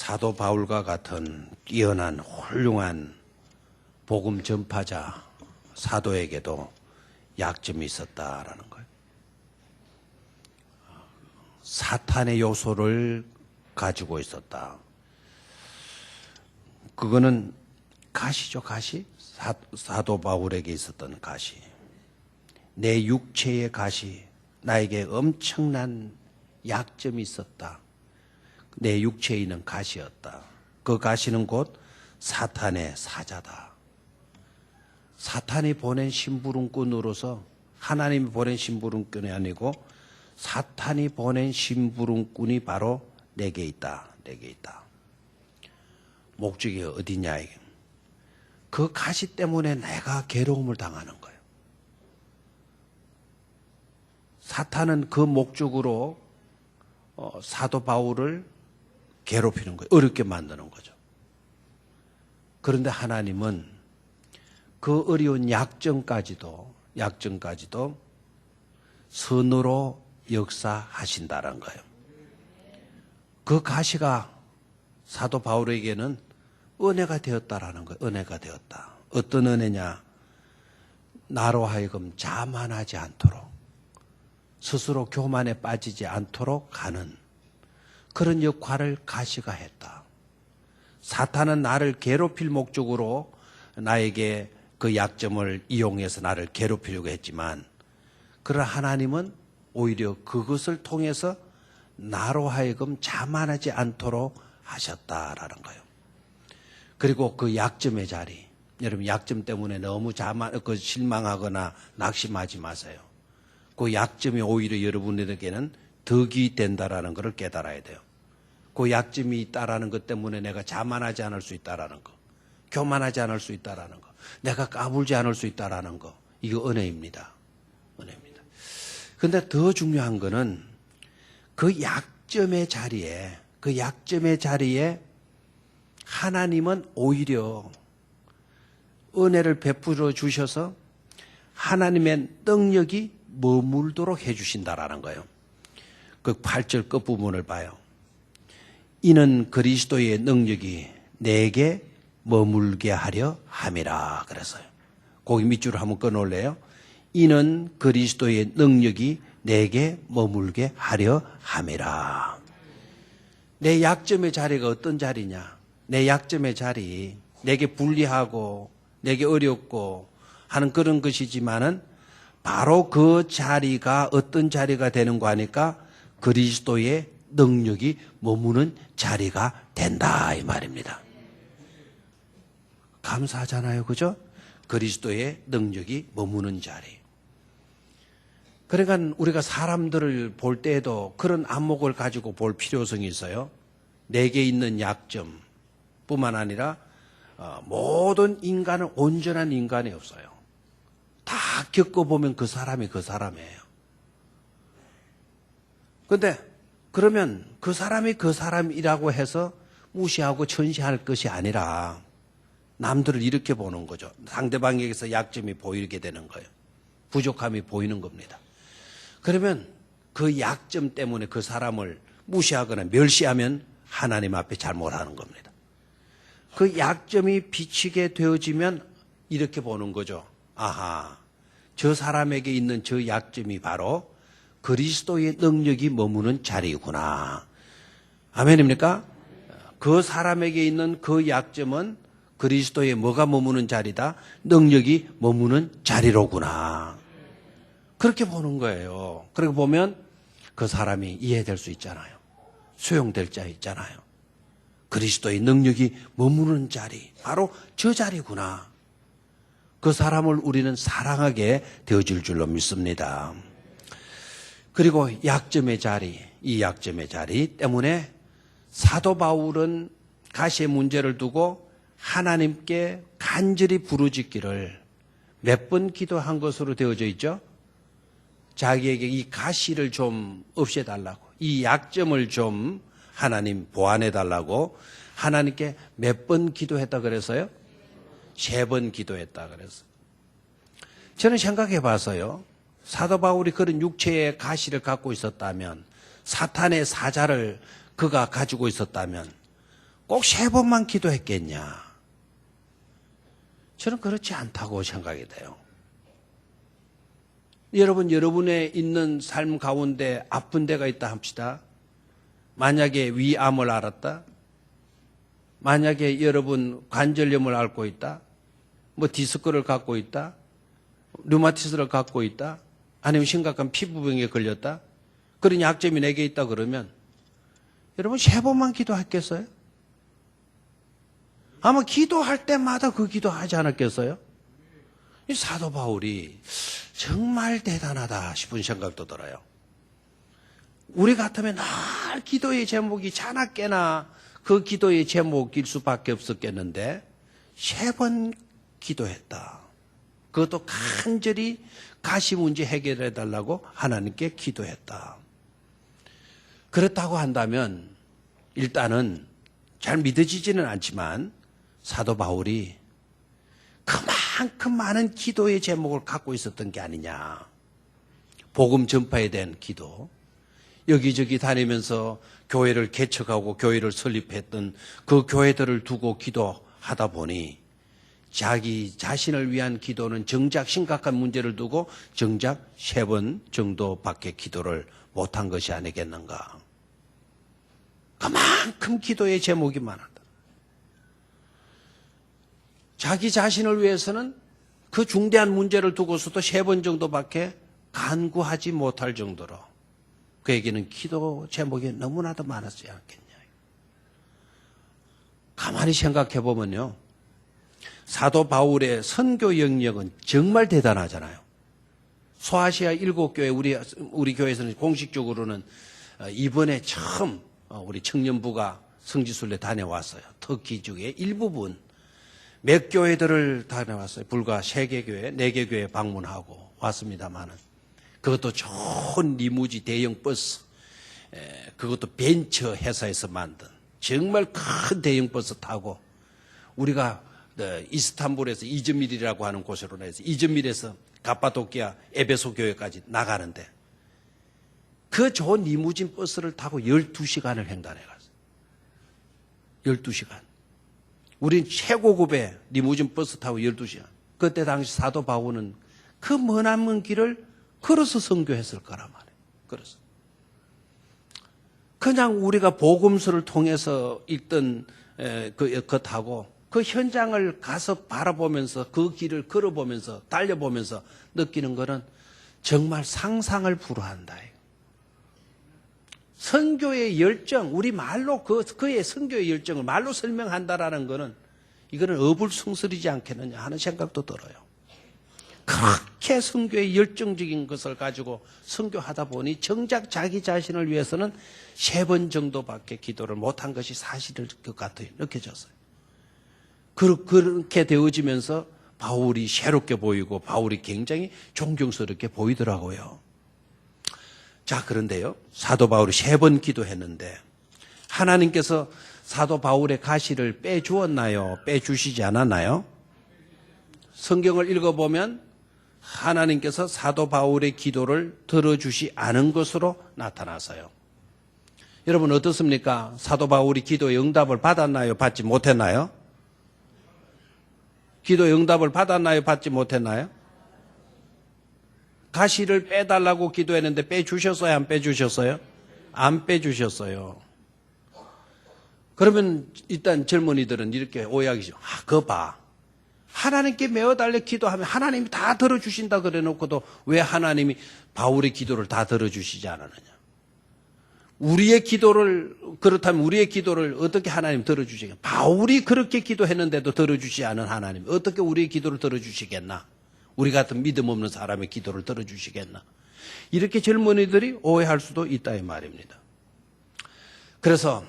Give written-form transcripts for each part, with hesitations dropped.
사도 바울과 같은 뛰어난 훌륭한 복음 전파자 사도에게도 약점이 있었다라는 거예요. 사탄의 요소를 가지고 있었다. 그거는 가시죠, 가시. 사도 바울에게 있었던 가시. 내 육체의 가시, 나에게 엄청난 약점이 있었다. 내 육체에 있는 가시였다. 그 가시는 곧 사탄의 사자다. 사탄이 보낸 심부름꾼으로서 하나님이 보낸 심부름꾼이 아니고 사탄이 보낸 심부름꾼이 바로 내게 있다. 내게 있다. 목적이 어디냐 이게. 그 가시 때문에 내가 괴로움을 당하는 거예요. 사탄은 그 목적으로 사도 바울을 괴롭히는 거예요. 어렵게 만드는 거죠. 그런데 하나님은 그 어려운 약점까지도 선으로 역사하신다는 거예요. 그 가시가 사도 바울에게는 은혜가 되었다라는 거예요. 은혜가 되었다. 어떤 은혜냐? 나로 하여금 자만하지 않도록, 스스로 교만에 빠지지 않도록 하는 그런 역할을 가시가 했다. 사탄은 나를 괴롭힐 목적으로 나에게 그 약점을 이용해서 나를 괴롭히려고 했지만, 그러나 하나님은 오히려 그것을 통해서 나로 하여금 자만하지 않도록 하셨다라는 거예요. 그리고 그 약점의 자리, 여러분 약점 때문에 너무 실망하거나 낙심하지 마세요. 그 약점이 오히려 여러분에게는 덕이 된다라는 것을 깨달아야 돼요. 그 약점이 있다라는 것 때문에 내가 자만하지 않을 수 있다라는 거, 교만하지 않을 수 있다라는 거, 내가 까불지 않을 수 있다라는 거, 이거 은혜입니다. 은혜입니다. 그런데 더 중요한 거는 그 약점의 자리에 하나님은 오히려 은혜를 베풀어 주셔서 하나님의 능력이 머물도록 해주신다라는 거예요. 그 8절 끝부분을 봐요. 이는 그리스도의 능력이 내게 머물게 하려 함이라 그랬어요. 거기 밑줄을 한번 꺼놓을래요? 이는 그리스도의 능력이 내게 머물게 하려 함이라. 내 약점의 자리가 어떤 자리냐? 내 약점의 자리, 내게 불리하고 내게 어렵고 하는 그런 것이지만은 바로 그 자리가 어떤 자리가 되는가 하니까 그리스도의 능력이 머무는 자리가 된다 이 말입니다. 감사하잖아요, 그죠? 그리스도의 능력이 머무는 자리. 그러니까 우리가 사람들을 볼 때에도 그런 안목을 가지고 볼 필요성이 있어요. 내게 있는 약점 뿐만 아니라 모든 인간은 온전한 인간이 없어요. 다 겪어보면 그 사람이 그 사람이에요. 그런데 그러면 그 사람이 그 사람이라고 해서 무시하고 천시할 것이 아니라 남들을 이렇게 보는 거죠. 상대방에게서 약점이 보이게 되는 거예요. 부족함이 보이는 겁니다. 그러면 그 약점 때문에 그 사람을 무시하거나 멸시하면 하나님 앞에 잘못하는 겁니다. 그 약점이 비치게 되어지면 이렇게 보는 거죠. 아하, 저 사람에게 있는 저 약점이 바로 그리스도의 능력이 머무는 자리구나. 아멘입니까? 그 사람에게 있는 그 약점은 그리스도의 뭐가 머무는 자리다? 능력이 머무는 자리로구나. 그렇게 보는 거예요. 그렇게 보면 그 사람이 이해될 수 있잖아요. 수용될 자 있잖아요. 그리스도의 능력이 머무는 자리, 바로 저 자리구나. 그 사람을 우리는 사랑하게 되어질 줄로 믿습니다. 그리고 약점의 자리, 이 약점의 자리 때문에 사도 바울은 가시의 문제를 두고 하나님께 간절히 부르짖기를 몇 번 기도한 것으로 되어져 있죠. 자기에게 이 가시를 좀 없애달라고, 이 약점을 좀 하나님 보완해달라고 하나님께 몇 번 기도했다 그래서요? 3번 기도했다 그랬어요. 저는 생각해 봐서요. 사도 바울이 그런 육체의 가시를 갖고 있었다면, 사탄의 사자를 그가 가지고 있었다면 꼭 3번만 기도했겠냐? 저는 그렇지 않다고 생각이 돼요. 여러분, 여러분의 있는 삶 가운데 아픈 데가 있다 합시다. 만약에 위암을 앓았다. 만약에 여러분 관절염을 앓고 있다. 뭐 디스크를 갖고 있다. 류마티스를 갖고 있다. 아니면 심각한 피부병에 걸렸다. 그런 약점이 내게 있다 그러면 여러분 3번만 기도했겠어요? 아마 기도할 때마다 그 기도하지 않았겠어요? 이 사도 바울이 정말 대단하다 싶은 생각도 들어요. 우리 같으면 늘 기도의 제목이 자나깨나 그 기도의 제목일 수밖에 없었겠는데 3번 기도했다. 그것도 간절히 가시 문제 해결해 달라고 하나님께 기도했다. 그렇다고 한다면 일단은 잘 믿어지지는 않지만 사도 바울이 그만큼 많은 기도의 제목을 갖고 있었던 게 아니냐. 복음 전파에 대한 기도, 여기저기 다니면서 교회를 개척하고 교회를 설립했던 그 교회들을 두고 기도하다 보니 자기 자신을 위한 기도는 정작 심각한 문제를 두고 정작 3번 정도밖에 기도를 못한 것이 아니겠는가. 그만큼 기도의 제목이 많았다. 자기 자신을 위해서는 그 중대한 문제를 두고서도 3번 정도밖에 간구하지 못할 정도로 그에게는 기도 제목이 너무나도 많았지 않겠냐. 가만히 생각해 보면요. 사도 바울의 선교 영역은 정말 대단하잖아요. 소아시아 7교회, 우리 교회에서는 공식적으로는 이번에 처음 우리 청년부가 성지순례 다녀왔어요. 터키 쪽의 일부분 몇 교회들을 다녀왔어요. 불과 3개 교회, 4개 교회 방문하고 왔습니다만은 그것도 좋은 리무지 대형 버스, 그것도 벤처 회사에서 만든 정말 큰 대형 버스 타고 우리가 이스탄불에서 이즈밀이라고 하는 곳으로 내서 이즈밀에서 가파도키아 에베소 교회까지 나가는데 그 좋은 리무진 버스를 타고 12시간을 횡단해 갔어요. 12시간. 우린 최고급의 리무진 버스 타고 12시간. 그때 당시 사도 바울은 그 머나먼 길을 걸어서 선교했을 거란 말이에요. 걸어서. 그냥 우리가 복음서를 통해서 읽던 그것하고 그 현장을 가서 바라보면서 그 길을 걸어보면서 달려보면서 느끼는 것은 정말 상상을 불허한다. 선교의 열정, 우리 말로 그의 선교의 열정을 말로 설명한다라는 것은 이거는 어불성설이지 않겠느냐 하는 생각도 들어요. 그렇게 선교의 열정적인 것을 가지고 선교하다 보니 정작 자기 자신을 위해서는 3번 정도밖에 기도를 못한 것이 사실일 것 같아요. 느껴졌어요. 그렇게 되어지면서 바울이 새롭게 보이고 바울이 굉장히 존경스럽게 보이더라고요. 자, 그런데요. 사도 바울이 3번 기도했는데 하나님께서 사도 바울의 가시를 빼주었나요? 빼주시지 않았나요? 성경을 읽어보면 하나님께서 사도 바울의 기도를 들어주시 않은 것으로 나타나서요. 여러분 어떻습니까? 사도 바울이 기도의 응답을 받았나요? 받지 못했나요? 기도의 응답을 받았나요? 받지 못했나요? 가시를 빼달라고 기도했는데 빼주셨어요? 안 빼주셨어요? 안 빼주셨어요. 그러면 일단 젊은이들은 이렇게 오해하기죠. 그거 봐. 하나님께 메어달래 기도하면 하나님이 다 들어주신다 그래 놓고도 왜 하나님이 바울의 기도를 다 들어주시지 않았느냐. 우리의 기도를, 그렇다면 우리의 기도를 어떻게 하나님 들어주시겠나. 바울이 그렇게 기도했는데도 들어주지 않은 하나님 어떻게 우리의 기도를 들어주시겠나. 우리 같은 믿음 없는 사람의 기도를 들어주시겠나. 이렇게 젊은이들이 오해할 수도 있다 이 말입니다. 그래서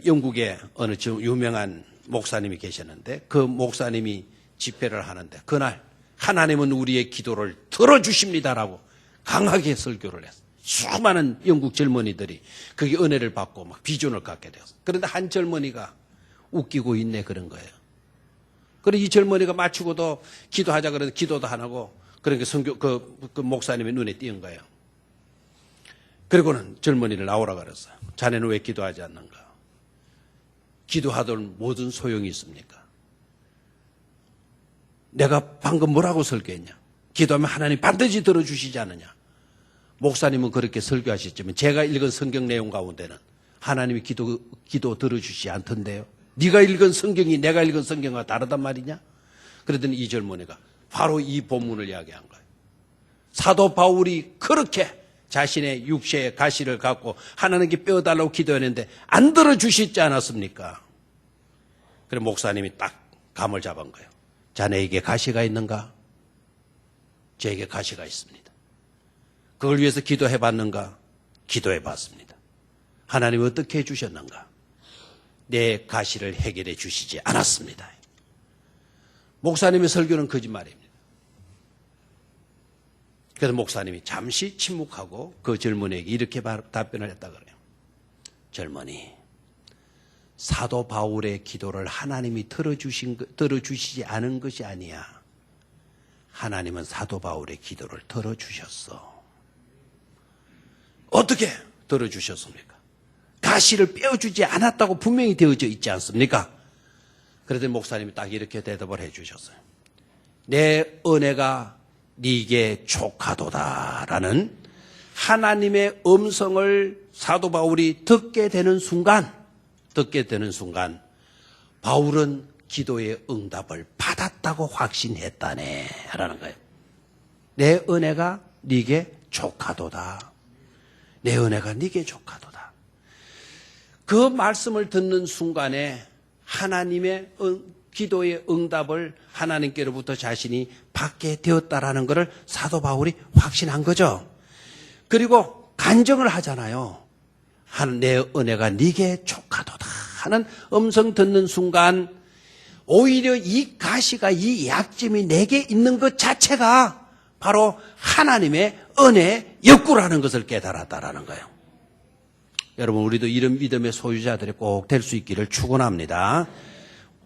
영국에 어느 유명한 목사님이 계셨는데 그 목사님이 집회를 하는데 그날 하나님은 우리의 기도를 들어주십니다라고 강하게 설교를 했어요. 수많은 영국 젊은이들이 그게 은혜를 받고 막 비전을 갖게 되었어요. 그런데 한 젊은이가 웃기고 있네 그런 거예요. 그리고 이 젊은이가 마치고도 기도하자 그러는데 기도도 안 하고 그러니까 그 목사님의 눈에 띄는 거예요. 그리고는 젊은이를 나오라 그랬어요. 자네는 왜 기도하지 않는가? 기도하던 모든 소용이 있습니까? 내가 방금 뭐라고 설교했냐? 기도하면 하나님 반드시 들어주시지 않느냐? 목사님은 그렇게 설교하셨지만 제가 읽은 성경 내용 가운데는 하나님이 기도 들어주시지 않던데요. 네가 읽은 성경이 내가 읽은 성경과 다르단 말이냐? 그러더니 이 젊은이가 바로 이 본문을 이야기한 거예요. 사도 바울이 그렇게 자신의 육체의 가시를 갖고 하나님께 빼어달라고 기도했는데 안 들어주시지 않았습니까? 그래 목사님이 딱 감을 잡은 거예요. 자네에게 가시가 있는가? 저에게 가시가 있습니다. 그걸 위해서 기도해 봤는가? 기도해 봤습니다. 하나님이 어떻게 해 주셨는가? 내 가시를 해결해 주시지 않았습니다. 목사님의 설교는 거짓말입니다. 그래서 목사님이 잠시 침묵하고 그 젊은이에게 이렇게 답변을 했다 그래요. 젊은이, 사도 바울의 기도를 하나님이 들어주시지 않은 것이 아니야. 하나님은 사도 바울의 기도를 들어주셨어. 어떻게 들어주셨습니까? 가시를 빼어주지 않았다고 분명히 되어져 있지 않습니까? 그랬더니 목사님이 딱 이렇게 대답을 해 주셨어요. 내 은혜가 네게 족하도다라는 하나님의 음성을 사도 바울이 듣게 되는 순간 바울은 기도의 응답을 받았다고 확신했다네 라는 거예요. 내 은혜가 네게 족하도다. 내 은혜가 네게 족하도다. 그 말씀을 듣는 순간에 하나님의 기도의 응답을 하나님께로부터 자신이 받게 되었다라는 것을 사도 바울이 확신한 거죠. 그리고 간증을 하잖아요. 내 은혜가 네게 족하도다 하는 음성 듣는 순간 오히려 이 가시가 이 약점이 내게 있는 것 자체가 바로 하나님의 은혜의 역구라는 것을 깨달았다라는 거예요. 여러분 우리도 이런 믿음의 소유자들이 꼭 될 수 있기를 축원합니다.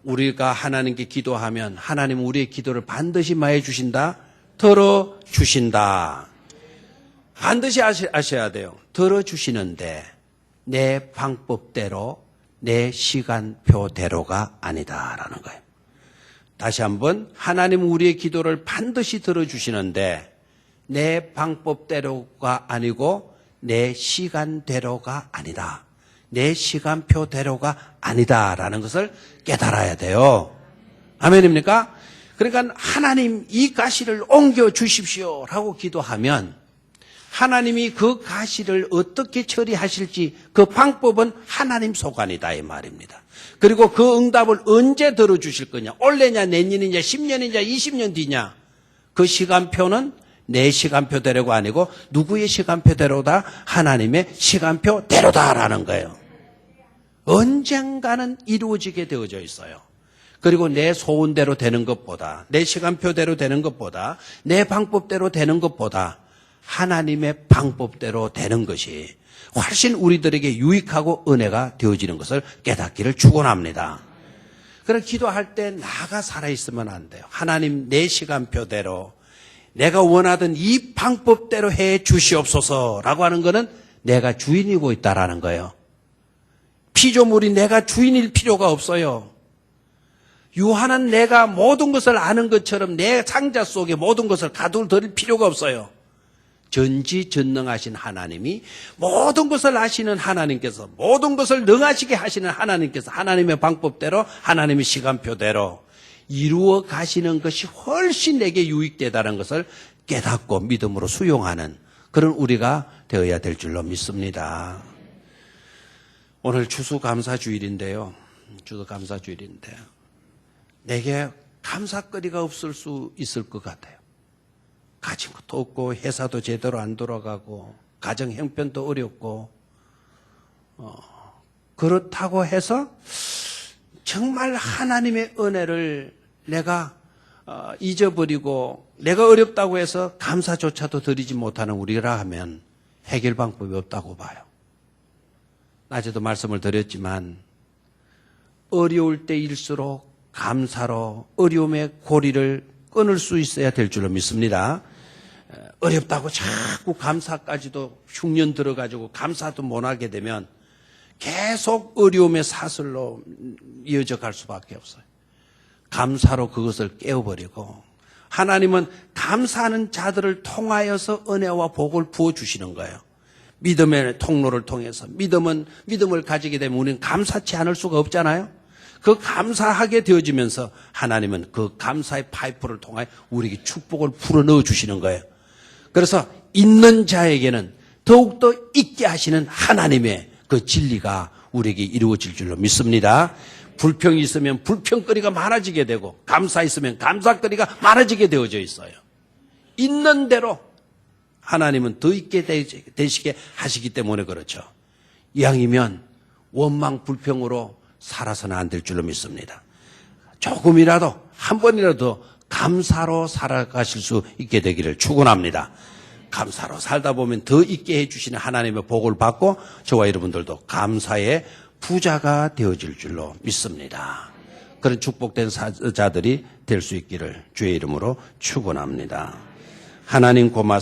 우리가 하나님께 기도하면 하나님은 우리의 기도를 반드시 마해 주신다. 들어주신다. 반드시 아셔야 돼요. 들어주시는데 내 방법대로 내 시간표대로가 아니다라는 거예요. 다시 한번 하나님은 우리의 기도를 반드시 들어주시는데 내 방법대로가 아니고 내 시간대로가 아니다. 내 시간표대로가 아니다라는 것을 깨달아야 돼요. 아멘입니까? 그러니까 하나님 이 가시를 옮겨 주십시오라고 기도하면 하나님이 그 가시를 어떻게 처리하실지 그 방법은 하나님 소관이다 이 말입니다. 그리고 그 응답을 언제 들어주실 거냐? 올해냐 내년이냐 10년이냐 20년 뒤냐? 그 시간표는 내 시간표대로가 아니고 누구의 시간표대로다? 하나님의 시간표대로다라는 거예요. 언젠가는 이루어지게 되어져 있어요. 그리고 내 소원대로 되는 것보다 내 시간표대로 되는 것보다 내 방법대로 되는 것보다 하나님의 방법대로 되는 것이 훨씬 우리들에게 유익하고 은혜가 되어지는 것을 깨닫기를 축원합니다. 그래서 기도할 때 나가 살아있으면 안 돼요. 하나님 내 시간표대로 내가 원하던 이 방법대로 해 주시옵소서라고 하는 것은 내가 주인이고 있다라는 거예요. 피조물이 내가 주인일 필요가 없어요. 유한한 내가 모든 것을 아는 것처럼 내 상자 속에 모든 것을 가두어드릴 필요가 없어요. 전지전능하신 하나님이 모든 것을 아시는 하나님께서 모든 것을 능하시게 하시는 하나님께서 하나님의 방법대로 하나님의 시간표대로 이루어 가시는 것이 훨씬 내게 유익되다는 것을 깨닫고 믿음으로 수용하는 그런 우리가 되어야 될 줄로 믿습니다. 오늘 추수감사주일인데요. 추수감사주일인데 내게 감사거리가 없을 수 있을 것 같아요. 가진 것도 없고 회사도 제대로 안 돌아가고 가정 형편도 어렵고 그렇다고 해서 정말 하나님의 은혜를 내가 잊어버리고 내가 어렵다고 해서 감사조차도 드리지 못하는 우리라 하면 해결 방법이 없다고 봐요. 낮에도 말씀을 드렸지만 어려울 때일수록 감사로 어려움의 고리를 끊을 수 있어야 될 줄로 믿습니다. 어렵다고 자꾸 감사까지도 흉년 들어가지고 감사도 못하게 되면 계속 어려움의 사슬로 이어져 갈 수밖에 없어요. 감사로 그것을 깨워버리고 하나님은 감사하는 자들을 통하여서 은혜와 복을 부어주시는 거예요. 믿음의 통로를 통해서 믿음을 가지게 되면 우리는 감사치 않을 수가 없잖아요. 그 감사하게 되어지면서 하나님은 그 감사의 파이프를 통하여 우리에게 축복을 불어넣어 주시는 거예요. 그래서 있는 자에게는 더욱더 있게 하시는 하나님의 그 진리가 우리에게 이루어질 줄로 믿습니다. 불평이 있으면 불평거리가 많아지게 되고 감사 있으면 감사거리가 많아지게 되어져 있어요. 있는 대로 하나님은 더 있게 되시게 하시기 때문에 그렇죠. 이왕이면 원망 불평으로 살아서는 안 될 줄로 믿습니다. 조금이라도 한 번이라도 감사로 살아가실 수 있게 되기를 축원합니다. 감사로 살다 보면 더 있게 해주시는 하나님의 복을 받고 저와 여러분들도 감사의 부자가 되어질 줄로 믿습니다. 그런 축복된 자들이 될 수 있기를 주의 이름으로 축원합니다. 하나님 고맙습니다.